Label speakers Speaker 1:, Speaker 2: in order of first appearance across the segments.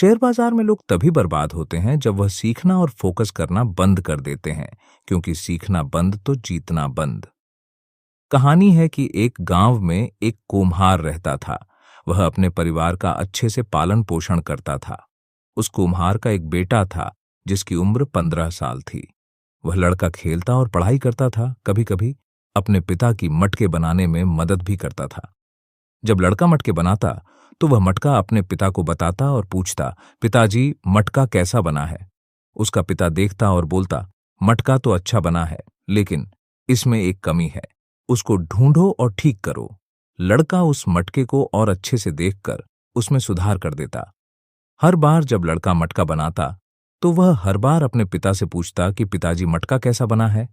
Speaker 1: Share बाजार में लोग तभी बर्बाद होते हैं जब वह सीखना और फोकस करना बंद कर देते हैं, क्योंकि सीखना बंद तो जीतना बंद। कहानी है कि एक गांव में एक कुम्हार रहता था। वह अपने परिवार का अच्छे से पालन पोषण करता था। उस कुम्हार का एक बेटा था जिसकी उम्र 15 साल थी। वह लड़का खेलता और पढ़ाई करता था, कभी कभी अपने पिता की मटके बनाने में मदद भी करता था। जब लड़का मटके बनाता तो वह मटका अपने पिता को बताता और पूछता, पिताजी मटका कैसा बना है? उसका पिता देखता और बोलता, मटका तो अच्छा बना है, लेकिन इसमें एक कमी है, उसको ढूंढो और ठीक करो। लड़का उस मटके को और अच्छे से देखकर उसमें सुधार कर देता। हर बार जब लड़का मटका बनाता तो वह हर बार अपने पिता से पूछता कि पिताजी मटका कैसा बना है।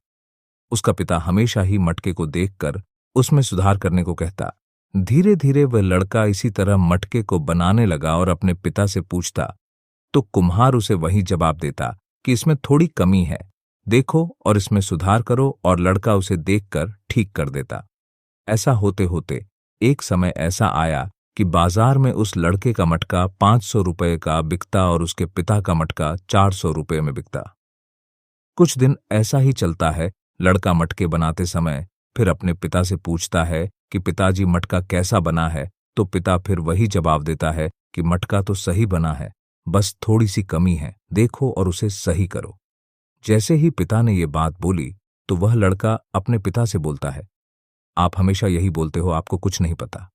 Speaker 1: उसका पिता हमेशा ही मटके को देखकर उसमें सुधार करने को कहता। धीरे धीरे वह लड़का इसी तरह मटके को बनाने लगा और अपने पिता से पूछता तो कुम्हार उसे वही जवाब देता कि इसमें थोड़ी कमी है, देखो और इसमें सुधार करो, और लड़का उसे देखकर ठीक कर देता। ऐसा होते होते एक समय ऐसा आया कि बाजार में उस लड़के का मटका 500 रुपये का बिकता और उसके पिता का मटका 400 रुपये में बिकता। कुछ दिन ऐसा ही चलता है। लड़का मटके बनाते समय फिर अपने पिता से पूछता है कि पिताजी मटका कैसा बना है, तो पिता फिर वही जवाब देता है कि मटका तो सही बना है, बस थोड़ी सी कमी है, देखो और उसे सही करो। जैसे ही पिता ने ये बात बोली तो वह लड़का अपने पिता से बोलता है, आप हमेशा यही बोलते हो, आपको कुछ नहीं पता।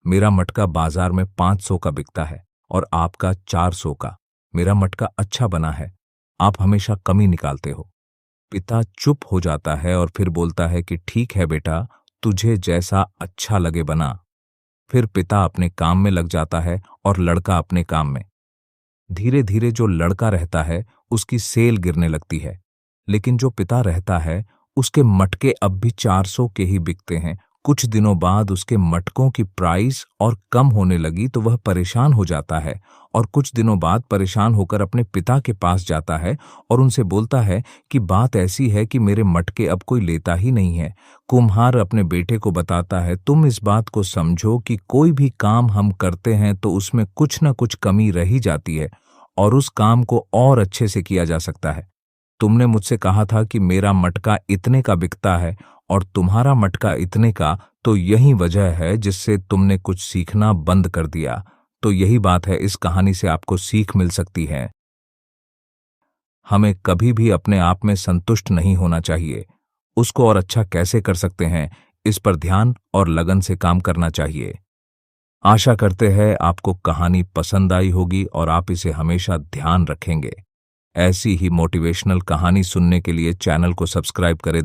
Speaker 1: मेरा मटका बाजार में 500 का बिकता है और आपका 400 का। मेरा मटका अच्छा बना है, आप हमेशा कमी निकालते हो। पिता चुप हो जाता है और फिर बोलता है कि ठीक है बेटा, तुझे जैसा अच्छा लगे बना। फिर पिता अपने काम में लग जाता है और लड़का अपने काम में। धीरे धीरे जो लड़का रहता है उसकी सेल गिरने लगती है, लेकिन जो पिता रहता है उसके मटके अब भी 400 के ही बिकते हैं। कुछ दिनों बाद उसके मटकों की प्राइस और कम होने लगी तो वह परेशान हो जाता है और कुछ दिनों बाद परेशान होकर अपने पिता के पास जाता है और उनसे बोलता है कि बात ऐसी है कि मेरे मटके अब कोई लेता ही नहीं है। कुम्हार अपने बेटे को बताता है, तुम इस बात को समझो कि कोई भी काम हम करते हैं तो उसमें कुछ न कुछ कमी रह ही जाती है और उस काम को और अच्छे से किया जा सकता है। तुमने मुझसे कहा था कि मेरा मटका इतने का बिकता है और तुम्हारा मटका इतने का, तो यही वजह है जिससे तुमने कुछ सीखना बंद कर दिया। तो यही बात है, इस कहानी से आपको सीख मिल सकती है। हमें कभी भी अपने आप में संतुष्ट नहीं होना चाहिए। उसको और अच्छा कैसे कर सकते हैं, इस पर ध्यान और लगन से काम करना चाहिए। आशा करते हैं आपको कहानी पसंद आई होगी और आप इसे हमेशा ध्यान रखेंगे। ऐसी ही मोटिवेशनल कहानी सुनने के लिए चैनल को सब्सक्राइब करें।